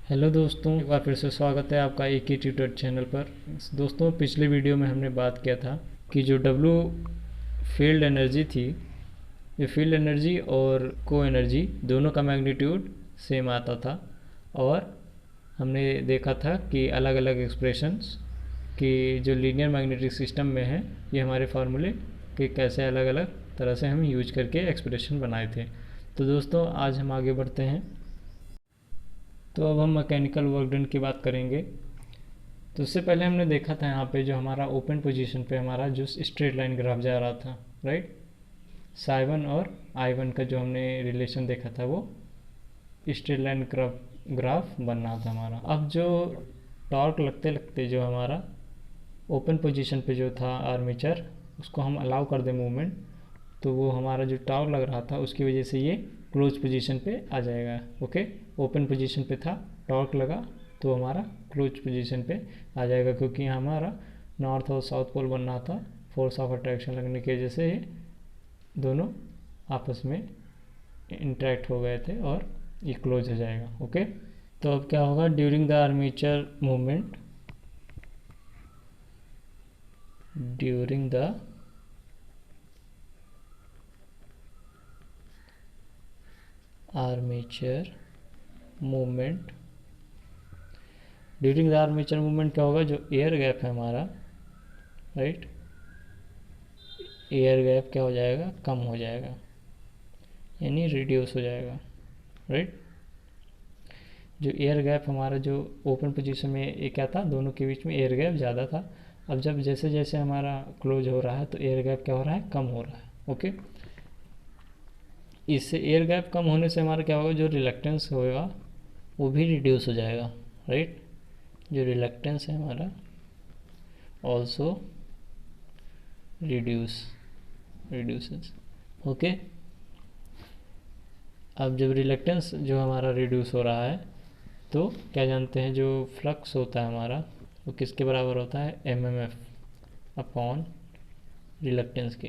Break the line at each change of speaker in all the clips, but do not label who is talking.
Hello दोस्तों, एक बार फिर से स्वागत है आपका एक ही ट्यूटर चैनल पर। दोस्तों, पिछले वीडियो में हमने बात किया था कि जो W फील्ड एनर्जी थी, ये फील्ड एनर्जी और को एनर्जी दोनों का मैग्नीट्यूड सेम आता था। और हमने देखा था कि अलग अलग एक्सप्रेशंस कि जो लीनियर मैग्नेटिक सिस्टम में है, ये हमारे फार्मूले के कैसे अलग अलग तरह से हम यूज करके एक्सप्रेशन बनाए थे। तो दोस्तों, आज हम आगे बढ़ते हैं। तो अब हम मैकेनिकल वर्क डन की बात करेंगे। तो उससे पहले हमने देखा था यहाँ पे जो हमारा ओपन पोजीशन पे हमारा जो स्ट्रेट लाइन ग्राफ जा रहा था, राइट। साई1 और I1 का जो हमने रिलेशन देखा था वो स्ट्रेट लाइन ग्राफ बन रहा था हमारा। अब जो टॉर्क लगते लगते जो हमारा ओपन पोजीशन पे जो था आर्मेचर, उसको हम अलाउ कर दें मूवमेंट, तो वो हमारा जो टॉर्क लग रहा था उसकी वजह से ये क्लोज पोजीशन पे आ जाएगा। ओके, ओपन पोजीशन पे था, टॉर्क लगा तो हमारा क्लोज पोजीशन पे आ जाएगा, क्योंकि हमारा नॉर्थ और साउथ पोल बन रहा था। फोर्स ऑफ अट्रैक्शन लगने की वजह से ये दोनों आपस में इंटरेक्ट हो गए थे और ये क्लोज हो जाएगा। ओके, तो अब क्या होगा, during the armature movement, during the armature movement, during the armature movement क्या होगा, जो एयर गैप है हमारा, राइट, एयर गैप क्या हो जाएगा, कम हो जाएगा, यानी रिड्यूस हो जाएगा, राइट। जो एयर गैप हमारा जो ओपन पोजीशन में ये क्या था, दोनों के बीच में एयर गैप ज़्यादा था। अब जब जैसे जैसे हमारा क्लोज हो रहा है तो एयर गैप क्या हो रहा है, कम हो रहा है। ओके, इससे एयर गैप कम होने से हमारा क्या होगा, जो रिलक्टेंस होगा वो भी रिड्यूस हो जाएगा, राइट। जो रिलक्टेंस है हमारा ऑल्सो रिड्यूसेस। ओके, अब जब रिलक्टेंस जो हमारा रिड्यूस हो रहा है तो क्या जानते हैं, जो फ्लक्स होता है हमारा वो किसके बराबर होता है, MMF अपॉन रिलक्टेंस के।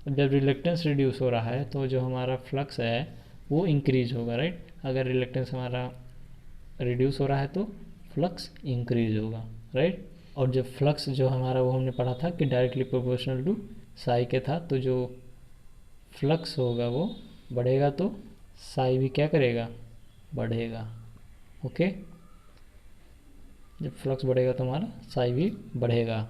अब जब रिलक्टेंस रिड्यूस हो रहा है तो जो हमारा फ्लक्स है वो इंक्रीज होगा, राइट। अगर रिलक्टेंस हमारा रिड्यूस हो रहा है तो फ्लक्स इंक्रीज होगा, राइट। और जब फ्लक्स जो हमारा वो हमने पढ़ा था कि डायरेक्टली प्रोपोर्शनल टू साई के था, तो जो फ्लक्स होगा वो बढ़ेगा तो साई भी क्या करेगा, बढ़ेगा। ओके, जब फ्लक्स बढ़ेगा तो हमारा साई भी बढ़ेगा।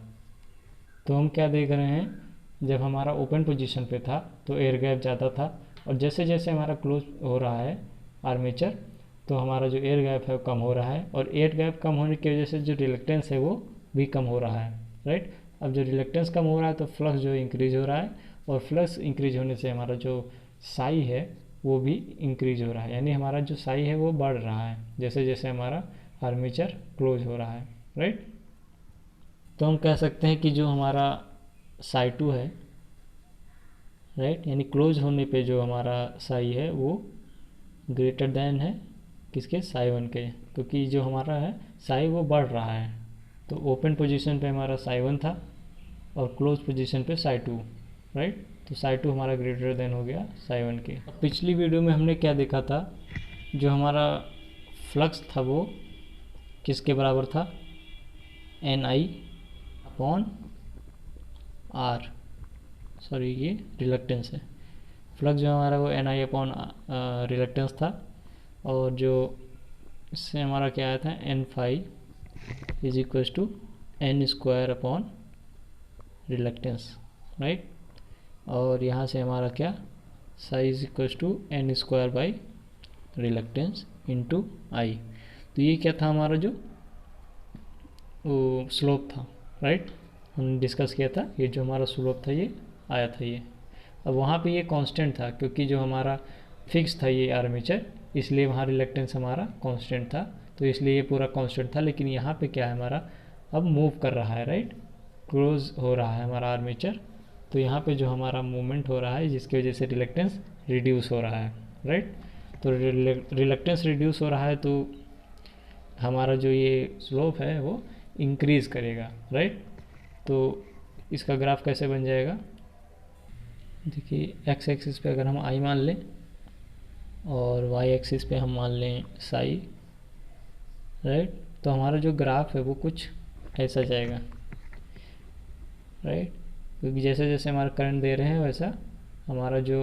तो हम क्या देख रहे हैं, जब हमारा ओपन पोजीशन पे था तो एयर गैप ज़्यादा था, और जैसे जैसे हमारा क्लोज हो रहा है आर्मेचर तो हमारा जो एयर गैप है वो कम हो रहा है, और एयर गैप कम होने की वजह से जो रिलक्टेंस है वो भी कम हो रहा है, राइट। अब जो रिलक्टेंस कम हो रहा है तो फ्लक्स जो इंक्रीज हो रहा है, और फ्लक्स इंक्रीज होने से हमारा जो साई है वो भी इंक्रीज हो रहा है, यानी हमारा जो साई है वो बढ़ रहा है जैसे जैसे हमारा आर्मेचर क्लोज हो रहा है, राइट। तो हम कह सकते हैं कि जो हमारा साई2 है, राइट, यानी क्लोज होने पे जो हमारा साई है वो ग्रेटर देन है किसके, साई1 के, क्योंकि जो हमारा है साई वो बढ़ रहा है। तो ओपन पोजीशन पे हमारा साई1 था और क्लोज पोजीशन पे साई2, राइट। तो साई2 हमारा ग्रेटर देन हो गया साई1 के। पिछली वीडियो में हमने क्या देखा था, जो हमारा फ्लक्स था वो किसके बराबर था, NI अपॉन R, सॉरी ये रिलक्टेंस है। फ्लक्स जो हमारा वो NI अपॉन रिलक्टेंस था, और जो इससे हमारा क्या आया था, N phi is equal to N square upon reluctance, right. और यहाँ से हमारा क्या, psi is equal to N square by reluctance into I. तो ये क्या था, हमारा जो वो स्लोप था, राइट। हमने डिस्कस किया था ये जो हमारा स्लोप था ये आया था ये। अब वहाँ पे ये कांस्टेंट था, क्योंकि जो हमारा फिक्स था ये आर्मेचर, इसलिए वहाँ रिलक्टेंस हमारा कांस्टेंट था, तो इसलिए ये पूरा कांस्टेंट था। लेकिन यहाँ पे क्या है, हमारा अब मूव कर रहा है, राइट, क्लोज हो रहा है हमारा आर्मेचर, तो यहाँ पे जो हमारा मूवमेंट हो रहा है जिसकी वजह से रिलक्टेंस रिड्यूस हो रहा है, राइट। तो रिलक्टेंस रिड्यूस हो रहा है तो हमारा जो ये स्लोप है वो इंक्रीज करेगा, राइट। तो इसका ग्राफ कैसे बन जाएगा, देखिए एक्स एक्सिस पे अगर हम आई मान लें और वाई एक्सिस पे हम मान लें साई, राइट। तो हमारा जो ग्राफ है वो कुछ ऐसा जाएगा, राइट, क्योंकि जैसे जैसे हमारा करंट दे रहे हैं वैसा हमारा जो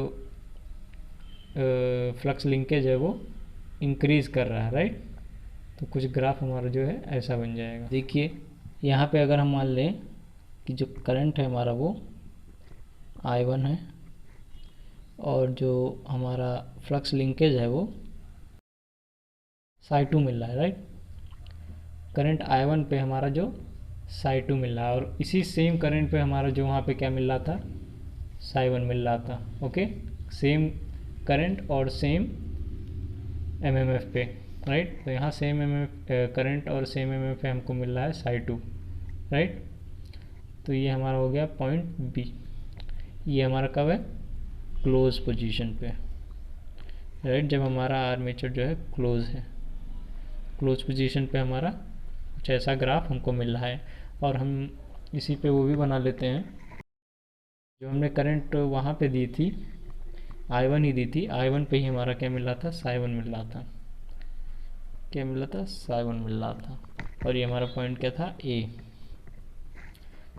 फ्लक्स लिंकेज है वो इंक्रीज़ कर रहा है, राइट। तो कुछ ग्राफ हमारा जो है ऐसा बन जाएगा। देखिए यहाँ पे अगर हम मान लें कि जो करंट है हमारा वो I1 है और जो हमारा फ्लक्स लिंकेज है वो psi2 मिल रहा है, राइट। करंट I1 पे हमारा जो psi2 मिल रहा है और इसी सेम करंट पे हमारा जो वहाँ पे क्या मिल रहा था, psi1 मिल रहा था। ओके, सेम करंट और सेम MMF पे, राइट। तो यहाँ सेम MMF करंट और सेम MMF पे हमको मिल रहा है psi2, राइट। तो ये हमारा हो गया पॉइंट बी। ये हमारा कब है, क्लोज पोजीशन पे, राइट, जब हमारा आर्मेचर जो है क्लोज है। क्लोज पोजीशन पे हमारा कुछ ऐसा ग्राफ हमको मिल रहा है। और हम इसी पे वो भी बना लेते हैं, जो हमने करंट वहाँ पे दी थी I1 ही दी थी, I1 पे ही हमारा क्या मिल रहा था, psi1 मिल रहा था। क्या मिल रहा था, psi1 मिल रहा था। और ये हमारा पॉइंट क्या था, A।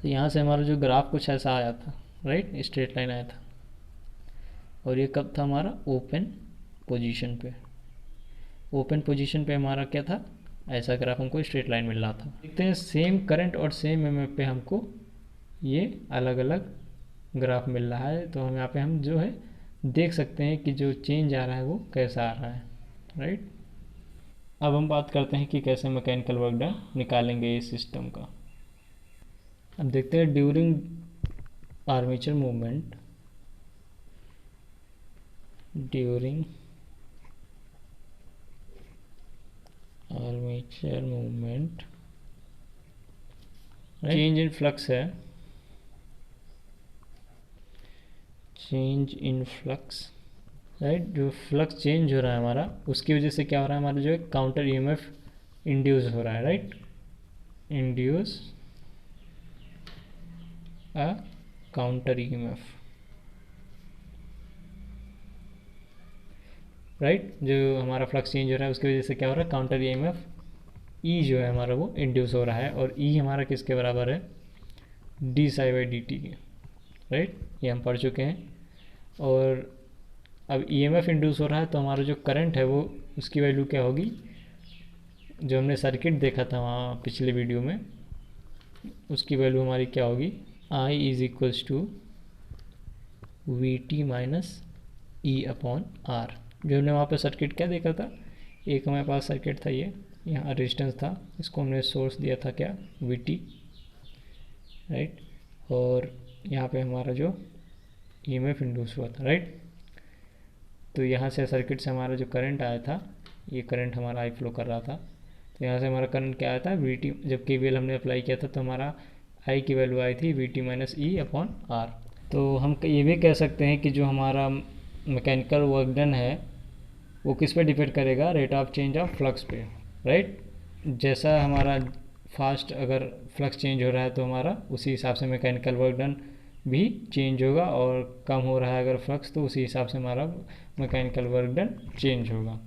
तो यहाँ से हमारा जो ग्राफ कुछ ऐसा आया था, राइट, स्ट्रेट लाइन आया था। और ये कब था, हमारा ओपन पोजीशन पे। ओपन पोजीशन पे हमारा क्या था, ऐसा ग्राफ हमको स्ट्रेट लाइन मिल रहा था। देखते हैं सेम करंट और सेम MMF पे हमको ये अलग अलग ग्राफ मिल रहा है। तो हम यहाँ पे हम जो है देख सकते हैं कि जो चेंज आ रहा है वो कैसा आ रहा है, राइट। अब हम बात करते हैं कि कैसे मैकेनिकल वर्क डन निकालेंगे इस सिस्टम का। अब देखते हैं during armature movement, during armature movement change in flux है, चेंज इन फ्लक्स, राइट। जो फ्लक्स चेंज हो रहा है हमारा, उसकी वजह से क्या हो रहा है, हमारा जो है काउंटर EMF इंड्यूस हो रहा है, राइट। इंड्यूस अ काउंटर EMF, राइट। जो हमारा फ्लक्स चेंज हो रहा है उसकी वजह से क्या हो रहा है, काउंटर EMF E जो है हमारा वो इंड्यूस हो रहा है। और E हमारा किसके बराबर है, d/dt के, राइट। ये हम पढ़ चुके हैं। और अब EMF इंड्यूस हो रहा है तो हमारा जो करंट है वो उसकी वैल्यू क्या होगी, जो हमने सर्किट देखा था वहाँ पिछले वीडियो में, उसकी वैल्यू हमारी क्या होगी, I is equals to VT minus E/R। जो हमने वहाँ पे सर्किट क्या देखा था, एक हमारे पास सर्किट था, ये यहाँ रेजिस्टेंस था, इसको हमने सोर्स दिया था क्या, VT, राइट। और यहाँ पे हमारा जो EMF इंड्यूस हुआ था, राइट। तो यहाँ से सर्किट से हमारा जो करंट आया था, ये करंट हमारा I फ्लो कर रहा था। तो यहाँ से हमारा करंट क्या आया था, VT। जब KVL हमने अप्लाई किया था तो हमारा I की वैल्यू आई थी VT माइनस E/R। तो हम ये भी कह सकते हैं कि जो हमारा मैकेनिकल वर्क डन है वो किस पे डिपेंड करेगा, rate of change of flux पे, राइट। जैसा हमारा फास्ट अगर फ्लक्स चेंज हो रहा है तो हमारा उसी हिसाब से मैकेनिकल वर्क डन भी चेंज होगा, और कम हो रहा है अगर फ्लक्स तो उसी हिसाब से हमारा मैकेनिकल वर्क डन चेंज होगा।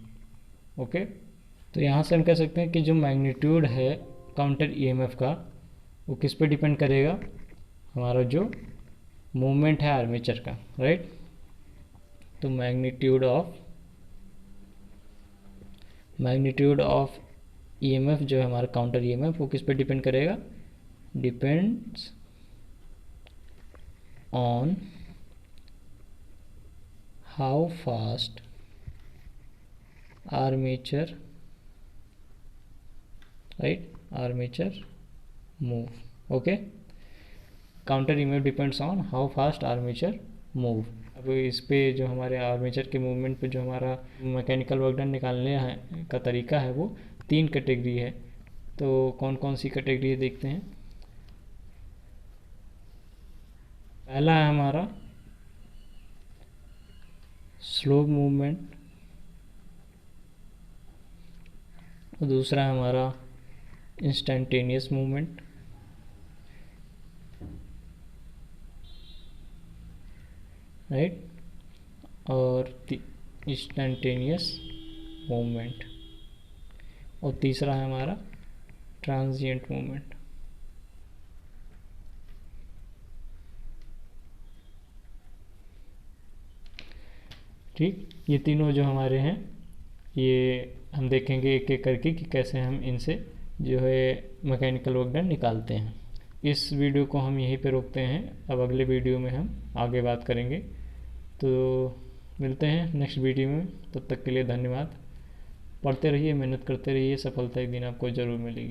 ओके, तो यहाँ से हम कह सकते हैं कि जो मैग्नीट्यूड है काउंटर EMF का वो किस पे डिपेंड करेगा, हमारा जो मूवमेंट है आर्मेचर का, राइट। तो मैग्नीट्यूड ऑफ EMF जो है हमारा काउंटर EMF वो किस पे डिपेंड करेगा, depends on how fast armature, right, armature move. Okay, counter EMF depends on how fast armature move. अब इस पे जो हमारे आर्मेचर के मूवमेंट पे जो हमारा मैकेनिकल वर्क डन निकालने का तरीका है वो 3 कैटेगरी है। तो कौन कौन सी कैटेगरी है देखते हैं। पहला है हमारा स्लो मूवमेंट, और दूसरा है हमारा इंस्टेंटेनियस मूवमेंट, राइट, और इंस्टेंटेनियस मूवमेंट। और तीसरा है हमारा ट्रांजिएंट मोमेंट। ठीक, ये तीनों जो हमारे हैं ये हम देखेंगे एक एक करके कि कैसे हम इनसे जो है मैकेनिकल वर्क डन निकालते हैं। इस वीडियो को हम यहीं पे रोकते हैं, अब अगले वीडियो में हम आगे बात करेंगे। तो मिलते हैं नेक्स्ट वीडियो में, तब तक के लिए धन्यवाद। पढ़ते रहिए, मेहनत करते रहिए, सफलता एक दिन आपको ज़रूर मिलेगी।